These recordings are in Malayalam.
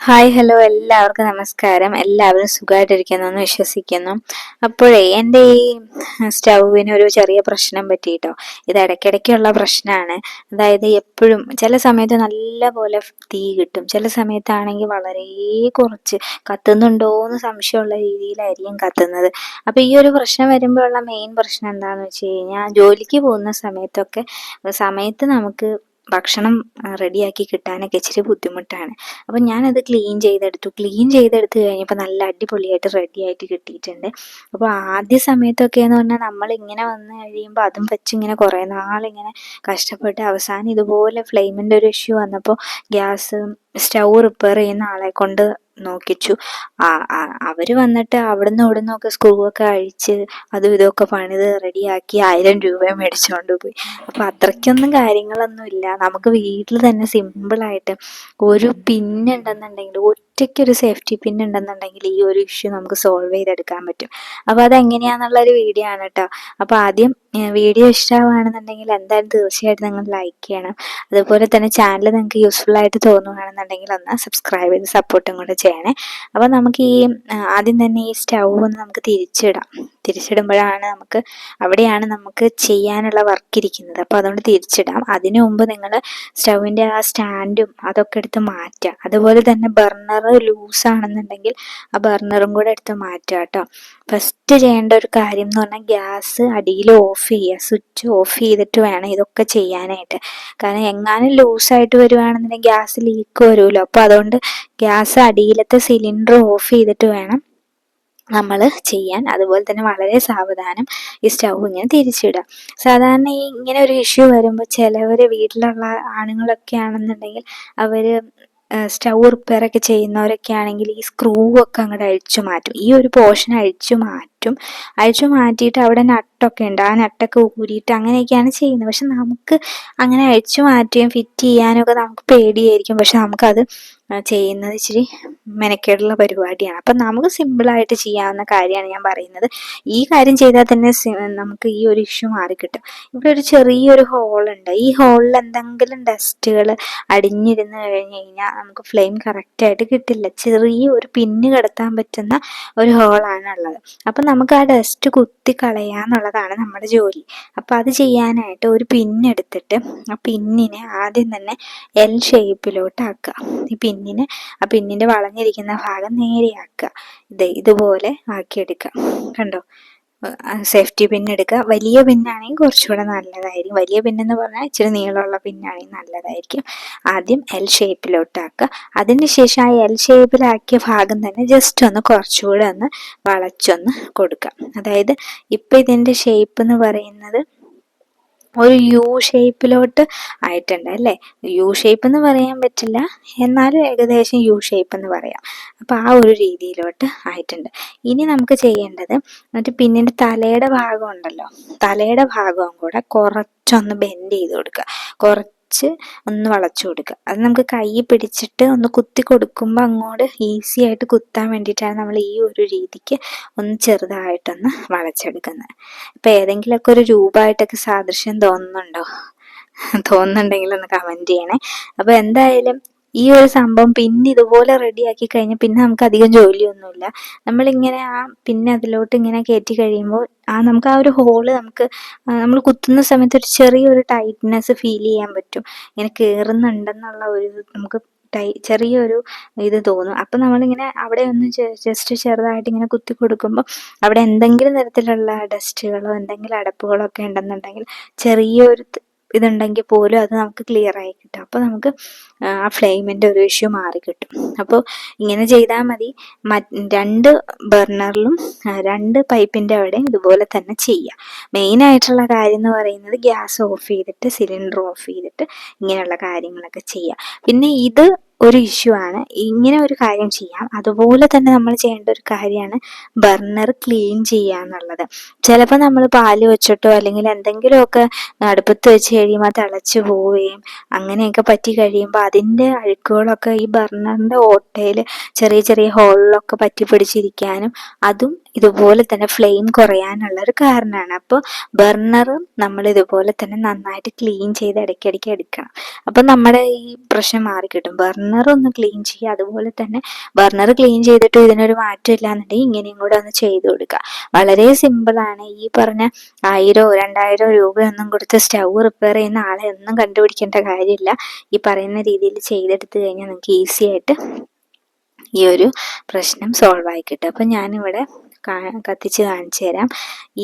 ഹായ് ഹലോ എല്ലാവർക്കും നമസ്കാരം. എല്ലാവരും സുഖമായിട്ടിരിക്കുന്നു എന്ന് വിശ്വസിക്കുന്നു. അപ്പോഴേ എൻ്റെ ഈ സ്റ്റൗവിന് ഒരു ചെറിയ പ്രശ്നം പറ്റിയിട്ടോ. ഇത് ഇടയ്ക്കിടയ്ക്കുള്ള പ്രശ്നമാണ്. അതായത് എപ്പോഴും ചില സമയത്ത് നല്ല പോലെ തീ കിട്ടും, ചില സമയത്താണെങ്കിൽ വളരെ കുറച്ച് കത്തുന്നുണ്ടോ എന്ന് സംശയമുള്ള രീതിയിലായിരിക്കും കത്തുന്നത്. അപ്പോൾ ഈ ഒരു പ്രശ്നം വരുമ്പോഴുള്ള മെയിൻ പ്രശ്നം എന്താണെന്ന് വെച്ച് കഴിഞ്ഞാൽ, ജോലിക്ക് പോകുന്ന സമയത്ത് നമുക്ക് ഭക്ഷണം റെഡിയാക്കി കിട്ടാനൊക്കെ ഇച്ചിരി ബുദ്ധിമുട്ടാണ്. അപ്പം ഞാനത് ക്ലീൻ ചെയ്തെടുത്ത് കഴിഞ്ഞപ്പോൾ നല്ല അടിപൊളിയായിട്ട് റെഡിയായിട്ട് കിട്ടിയിട്ടുണ്ട്. അപ്പോൾ ആദ്യ സമയത്തൊക്കെ എന്ന് പറഞ്ഞാൽ നമ്മളിങ്ങനെ വന്നു കഴിയുമ്പോൾ അതും വെച്ചിങ്ങനെ കുറേ നാളിങ്ങനെ കഷ്ടപ്പെട്ട് അവസാനം ഇതുപോലെ ഫ്ലെയിമിൻ്റെ ഒരു ഇഷ്യൂ വന്നപ്പോൾ സ്റ്റൗ റിപ്പയർ ചെയ്യുന്ന ആളെ കൊണ്ട് നോക്കിച്ചു. അവർ വന്നിട്ട് അവിടുന്ന് ഇവിടുന്ന് ഒക്കെ സ്ക്രൂ ഒക്കെ അഴിച്ച് അതും ഇതൊക്കെ പണിത് റെഡിയാക്കി 1000 രൂപ മേടിച്ചുകൊണ്ട് പോയി. അപ്പം അത്രയ്ക്കൊന്നും കാര്യങ്ങളൊന്നും ഇല്ല. നമുക്ക് വീട്ടിൽ തന്നെ സിമ്പിളായിട്ട് ഒരു പിന്നുണ്ടെന്നുണ്ടെങ്കിൽ, ഒറ്റയ്ക്കൊരു സേഫ്റ്റി പിൻ ഉണ്ടെന്നുണ്ടെങ്കിൽ ഈ ഒരു ഇഷ്യൂ നമുക്ക് സോൾവ് ചെയ്തെടുക്കാൻ പറ്റും. അപ്പോൾ അതെങ്ങനെയാണെന്നുള്ളൊരു വീഡിയോ ആണ് കേട്ടോ. അപ്പോൾ ആദ്യം വീഡിയോ ഇഷ്ടമാണെന്നുണ്ടെങ്കിൽ എന്തായാലും തീർച്ചയായിട്ടും നിങ്ങൾ ലൈക്ക് ചെയ്യണം. അതുപോലെ തന്നെ ചാനൽ നിങ്ങൾക്ക് യൂസ്ഫുൾ ആയിട്ട് തോന്നുകയാണെന്നുണ്ടെങ്കിൽ ഒന്ന് സബ്സ്ക്രൈബ് ചെയ്ത് സപ്പോർട്ടും കൂടെ ചെയ്യണേ. അപ്പോൾ നമുക്ക് ആദ്യം തന്നെ ഈ സ്റ്റൗ ഒന്ന് നമുക്ക് തിരിച്ചിടുമ്പോഴാണ് അവിടെയാണ് നമുക്ക് ചെയ്യാനുള്ള വർക്ക് ഇരിക്കുന്നത്. അപ്പോൾ അതുകൊണ്ട് തിരിച്ചിടാം. അതിനു മുമ്പ് നിങ്ങൾ സ്റ്റൗവിൻ്റെ ആ സ്റ്റാൻഡും അതൊക്കെ എടുത്ത് മാറ്റുക. അതുപോലെ തന്നെ ബർണർ ലൂസാണെന്നുണ്ടെങ്കിൽ ആ ബർണറും കൂടെ എടുത്ത് മാറ്റുക കേട്ടോ. ഫസ്റ്റ് ചെയ്യേണ്ട ഒരു കാര്യം എന്ന് പറഞ്ഞാൽ ഗ്യാസ് അടിയിൽ ഓഫ് ചെയ്യുക. സ്വിച്ച് ഓഫ് ചെയ്തിട്ട് വേണം ഇതൊക്കെ ചെയ്യാനായിട്ട്. കാരണം എങ്ങാനും ലൂസായിട്ട് വരുവാണെന്നുണ്ടെങ്കിൽ ഗ്യാസ് ലീക്ക് വരുമല്ലോ. അപ്പോൾ അതുകൊണ്ട് ഗ്യാസ് അടിയിലത്തെ സിലിണ്ടർ ഓഫ് ചെയ്തിട്ട് വേണം നമ്മൾ ചെയ്യാൻ. അതുപോലെ തന്നെ വളരെ സാവധാനം ഈ സ്റ്റൗ ഇങ്ങനെ തിരിച്ചിടുക. സാധാരണ ഇങ്ങനെ ഒരു ഇഷ്യൂ വരുമ്പോൾ ചിലവർ വീട്ടിലുള്ള ആണുങ്ങളൊക്കെ ആണെന്നുണ്ടെങ്കിൽ അവർ സ്റ്റൗ റിപ്പയറൊക്കെ ചെയ്യുന്നവരൊക്കെ ആണെങ്കിൽ ഈ സ്ക്രൂ ഒക്കെ അങ്ങോട്ട് അഴിച്ചു മാറ്റും. ഈ ഒരു പോർഷൻ അഴിച്ചു മാറ്റിയിട്ട് അവിടെ നട്ടൊക്കെ ഉണ്ട്, ആ നട്ടൊക്കെ ഊരിയിട്ട് അങ്ങനെയൊക്കെയാണ് ചെയ്യുന്നത്. പക്ഷെ നമുക്ക് അങ്ങനെ അഴിച്ചു മാറ്റുകയും ഫിറ്റ് ചെയ്യാനും ഒക്കെ നമുക്ക് പേടിയായിരിക്കും. പക്ഷെ നമുക്കത് ചെയ്യുന്നത് ഇച്ചിരി മെനക്കേടുള്ള പരിപാടിയാണ്. അപ്പം നമുക്ക് സിമ്പിളായിട്ട് ചെയ്യാവുന്ന കാര്യമാണ് ഞാൻ പറയുന്നത്. ഈ കാര്യം ചെയ്താൽ തന്നെ നമുക്ക് ഈ ഒരു ഇഷ്യൂ മാറിക്കിട്ടും. ഇവിടെ ഒരു ചെറിയൊരു ഹോളുണ്ട്. ഈ ഹോളിൽ എന്തെങ്കിലും ഡസ്റ്റുകൾ അടിഞ്ഞിരുന്ന് കഴിഞ്ഞ് കഴിഞ്ഞാൽ നമുക്ക് ഫ്ലെയിം കറക്റ്റായിട്ട് കിട്ടില്ല. ചെറിയൊരു പിന്ന് കിടത്താൻ പറ്റുന്ന ഒരു ഹോളാണുള്ളത്. അപ്പം നമുക്ക് ആ ഡസ്റ്റ് കുത്തി കളയാന്നുള്ളതാണ് നമ്മുടെ ജോലി. അപ്പം അത് ചെയ്യാനായിട്ട് ഒരു പിന്നെടുത്തിട്ട് ആ പിന്നിനെ ആദ്യം തന്നെ എൽ ഷേപ്പിലോട്ട് ആക്കുക. ആ പിന്നിൻ്റെ വളഞ്ഞിരിക്കുന്ന ഭാഗം നേരെയാക്കുക. ഇതുപോലെ ആക്കിയെടുക്കുക. കണ്ടോ? സേഫ്റ്റി പിന്നെടുക്കുക. വലിയ പിന്നാണെങ്കിൽ കുറച്ചുകൂടെ നല്ലതായിരിക്കും. വലിയ പിന്നെന്ന് പറഞ്ഞാൽ ഇച്ചിരി നീളമുള്ള പിന്നാണെങ്കിൽ നല്ലതായിരിക്കും. ആദ്യം എൽ ഷേപ്പിലോട്ടാക്കുക. അതിനുശേഷം ആ എൽ ഷേപ്പിലാക്കിയ ഭാഗം തന്നെ ജസ്റ്റ് ഒന്ന് കുറച്ചുകൂടെ ഒന്ന് വളച്ചൊന്ന് കൊടുക്കുക. അതായത് ഇപ്പം ഇതിൻ്റെ ഷേപ്പ് എന്ന് പറയുന്നത് ഒരു യു ഷേപ്പിലോട്ട് ആയിട്ടുണ്ട് അല്ലേ. യു ഷേപ്പ് എന്ന് പറയാൻ പറ്റില്ല, എന്നാലും ഏകദേശം യു ഷേപ്പ് എന്ന് പറയാം. അപ്പം ആ ഒരു രീതിയിലോട്ട് ആയിട്ടുണ്ട്. ഇനി നമുക്ക് ചെയ്യേണ്ടത് പിന്നിൻ്റെ തലയുടെ ഭാഗം ഉണ്ടല്ലോ, തലയുടെ ഭാഗവും കൂടെ കുറച്ചൊന്ന് ബെൻഡ് ചെയ്ത് കൊടുക്കുക. ഒന്ന് വളച്ചു കൊടുക്കുക. അത് നമുക്ക് കൈ പിടിച്ചിട്ട് ഒന്ന് കുത്തി കൊടുക്കുമ്പോൾ അങ്ങോട്ട് ഈസി ആയിട്ട് കുത്താൻ വേണ്ടിയിട്ടാണ് നമ്മൾ ഈ ഒരു രീതിക്ക് ഒന്ന് ചെറുതായിട്ടൊന്ന് വളച്ചെടുക്കുന്നത്. ഇപ്പം ഏതെങ്കിലുമൊക്കെ ഒരു രൂപമായിട്ടൊക്കെ സാദൃശ്യം തോന്നുന്നുണ്ടെങ്കിൽ ഒന്ന് കമൻറ്റ് ചെയ്യണേ. അപ്പോൾ എന്തായാലും ഈ ഒരു സംഭവം പിന്നെ ഇതുപോലെ റെഡിയാക്കി കഴിഞ്ഞാൽ പിന്നെ നമുക്ക് അധികം ജോലിയൊന്നുമില്ല. നമ്മളിങ്ങനെ പിന്നെ അതിലോട്ട് ഇങ്ങനെ കയറ്റി കഴിയുമ്പോൾ നമുക്ക് ആ ഒരു ഹോള് നമ്മൾ കുത്തുന്ന സമയത്ത് ഒരു ചെറിയൊരു ടൈറ്റ്നെസ് ഫീൽ ചെയ്യാൻ പറ്റും. ഇങ്ങനെ കയറുന്നുണ്ടെന്നുള്ള ഒരു നമുക്ക് ചെറിയൊരു ഇത് തോന്നും. അപ്പം നമ്മളിങ്ങനെ അവിടെ ഒന്ന് ജസ്റ്റ് ചെറുതായിട്ട് ഇങ്ങനെ കുത്തി കൊടുക്കുമ്പോൾ അവിടെ എന്തെങ്കിലും തരത്തിലുള്ള ഡസ്റ്റുകളോ എന്തെങ്കിലും അടപ്പുകളോ ഒക്കെ ഉണ്ടെന്നുണ്ടെങ്കിൽ ചെറിയൊരു ഇതുണ്ടെങ്കിൽ പോലും അത് നമുക്ക് ക്ലിയർ ആയി കിട്ടും. അപ്പോൾ നമുക്ക് ആ ഫ്ലെയിമിൻ്റെ ഒരു ഇഷ്യൂ മാറിക്കിട്ടും. അപ്പോൾ ഇങ്ങനെ ചെയ്താൽ മതി. 2 ബർണറിലും 2 പൈപ്പിൻ്റെ അവിടെ ഇതുപോലെ തന്നെ ചെയ്യാം. മെയിനായിട്ടുള്ള കാര്യം എന്ന് പറയുന്നത് ഗ്യാസ് ഓഫ് ചെയ്തിട്ട് സിലിണ്ടർ ഓഫ് ചെയ്തിട്ട് ഇങ്ങനെയുള്ള കാര്യങ്ങളൊക്കെ ചെയ്യാം. പിന്നെ ഇത് ഒരു ഇഷ്യൂ ആണ്. ഇങ്ങനെ ഒരു കാര്യം ചെയ്യാം. അതുപോലെ തന്നെ നമ്മൾ ചെയ്യേണ്ട ഒരു കാര്യമാണ് ബർണർ ക്ലീൻ ചെയ്യുക എന്നുള്ളത്. ചിലപ്പോൾ നമ്മൾ പാല് വെച്ചിട്ടോ അല്ലെങ്കിൽ എന്തെങ്കിലുമൊക്കെ അടുപ്പത്ത് വെച്ച് കഴിയുമ്പോൾ തിളച്ച് പോവുകയും അങ്ങനെയൊക്കെ പറ്റി കഴിയുമ്പോൾ അതിൻ്റെ അഴുക്കുകളൊക്കെ ഈ ബർണറിൻ്റെ ഓട്ടയിൽ ചെറിയ ചെറിയ ഹോളിലൊക്കെ പറ്റി പിടിച്ചിരിക്കാനും അതും ഇതുപോലെ തന്നെ ഫ്ലെയിം കുറയാനുള്ള ഒരു കാരണമാണ്. അപ്പോൾ ബർണറും നമ്മൾ ഇതുപോലെ തന്നെ നന്നായിട്ട് ക്ലീൻ ചെയ്ത് ഇടയ്ക്കിടയ്ക്ക് എടുക്കണം. അപ്പം നമ്മുടെ ഈ പ്രശ്നം മാറിക്കിട്ടും. ബർണർ ഒന്ന് ക്ലീൻ ചെയ്യുക, അതുപോലെ തന്നെ ബർണർ ക്ലീൻ ചെയ്തിട്ട് ഇതിനൊരു മാറ്റം ഇല്ലാന്നുണ്ടെങ്കിൽ ഇങ്ങനെയും കൂടെ ഒന്ന് ചെയ്ത് കൊടുക്കുക. വളരെ സിമ്പിളാണ്. ഈ പറഞ്ഞ 1000-2000 രൂപയൊന്നും കൊടുത്ത് സ്റ്റൗ റിപ്പയർ ചെയ്യുന്ന ആളെ ഒന്നും കണ്ടുപിടിക്കേണ്ട കാര്യമില്ല. ഈ പറയുന്ന രീതിയിൽ ചെയ്തെടുത്ത് കഴിഞ്ഞാൽ നിങ്ങൾക്ക് ഈസി ആയിട്ട് ഈ ഒരു പ്രശ്നം സോൾവ് ആയി കിട്ടും. അപ്പം ഞാനിവിടെ കത്തിച്ച് കാണിച്ചു തരാം.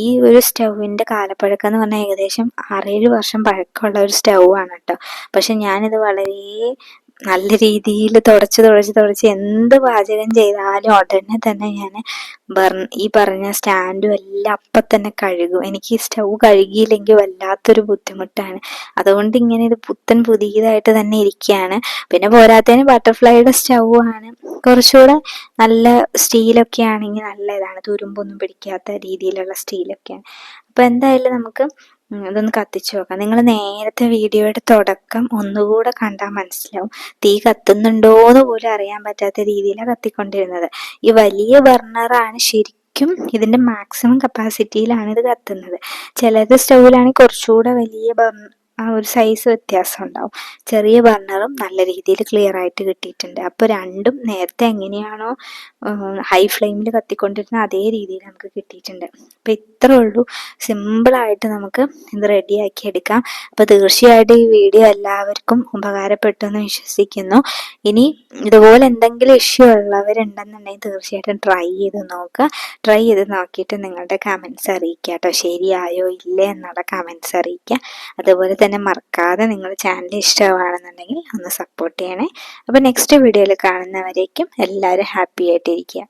ഈ ഒരു സ്റ്റൗവിൻ്റെ കാലപ്പഴക്കം എന്ന് പറഞ്ഞാൽ ഏകദേശം 6-7 വർഷം പഴക്കമുള്ള ഒരു സ്റ്റൗ ആണ് കേട്ടോ. പക്ഷെ ഞാനിത് വളരെ നല്ല രീതിയിൽ തുടച്ച് എന്ത് പാചകം ചെയ്താലും ഉടനെ തന്നെ ഞാൻ ഈ പറഞ്ഞ സ്റ്റാൻഡും എല്ലാം അപ്പം തന്നെ കഴുകും. എനിക്ക് ഈ സ്റ്റൗ കഴുകിയില്ലെങ്കിൽ വല്ലാത്തൊരു ബുദ്ധിമുട്ടാണ്. അതുകൊണ്ട് ഇങ്ങനെ ഇത് പുതിയതായിട്ട് തന്നെ ഇരിക്കുകയാണ്. പിന്നെ പോരാത്തതിന് ബട്ടർഫ്ലൈയുടെ സ്റ്റൗ ആണ്. കുറച്ചുകൂടെ നല്ല സ്റ്റീലൊക്കെ ആണെങ്കിൽ നല്ല ഇതാണ്, തുരുമ്പൊന്നും പിടിക്കാത്ത രീതിയിലുള്ള സ്റ്റീലൊക്കെയാണ്. അപ്പോൾ എന്തായാലും നമുക്ക് ഇതൊന്ന് കത്തിച്ച് നോക്കാം. നിങ്ങൾ നേരത്തെ വീഡിയോയുടെ തുടക്കം ഒന്നുകൂടെ കണ്ടാൽ മനസ്സിലാവും. തീ കത്തുന്നുണ്ടോയെന്ന് പോലും അറിയാൻ പറ്റാത്ത രീതിയിലാണ് കത്തിക്കൊണ്ടിരുന്നത്. ഈ വലിയ ബർണറാണ് ശരിക്കും ഇതിൻ്റെ മാക്സിമം കപ്പാസിറ്റിയിലാണ് ഇത് കത്തുന്നത്. ചിലത് സ്റ്റൗവിലാണെങ്കിൽ കുറച്ചുകൂടെ വലിയ ആ ഒരു സൈസ് വ്യത്യാസം ഉണ്ടാവും. ചെറിയ ബർണറും നല്ല രീതിയിൽ ക്ലിയർ ആയിട്ട് കിട്ടിയിട്ടുണ്ട്. അപ്പോൾ രണ്ടും നേരത്തെ എങ്ങനെയാണോ ഹൈ ഫ്ലെയിമിൽ കത്തിക്കൊണ്ടിരുന്ന അതേ രീതിയിൽ നമുക്ക് കിട്ടിയിട്ടുണ്ട്. അപ്പോൾ ഇത്രേ ഉള്ളൂ, സിമ്പിളായിട്ട് നമുക്ക് ഇത് റെഡിയാക്കി എടുക്കാം. അപ്പോൾ തീർച്ചയായിട്ടും ഈ വീഡിയോ എല്ലാവർക്കും ഉപകാരപ്പെട്ടു എന്ന് വിശ്വസിക്കുന്നു. ഇനി ഇതുപോലെ എന്തെങ്കിലും ഇഷ്യൂ ഉള്ളവരുണ്ടെന്നുണ്ടെങ്കിൽ തീർച്ചയായിട്ടും ട്രൈ ചെയ്ത് നോക്കുക. ട്രൈ ചെയ്ത് നോക്കിയിട്ട് നിങ്ങളുടെ കമൻസ് അറിയിക്കുക കേട്ടോ. ശരിയായോ ഇല്ലേ എന്നുള്ള കമൻസ് അറിയിക്കുക. അതുപോലെ തന്നെ മറക്കാതെ നിങ്ങൾ ചാനൽ ഇഷ്ടമാണെന്നുണ്ടെങ്കിൽ ഒന്ന് സപ്പോർട്ട് ചെയ്യണേ. അപ്പോൾ നെക്സ്റ്റ് വീഡിയോയിൽ കാണുന്നവരേക്കും എല്ലാവരും ഹാപ്പി ആയിട്ടിരിക്കുക.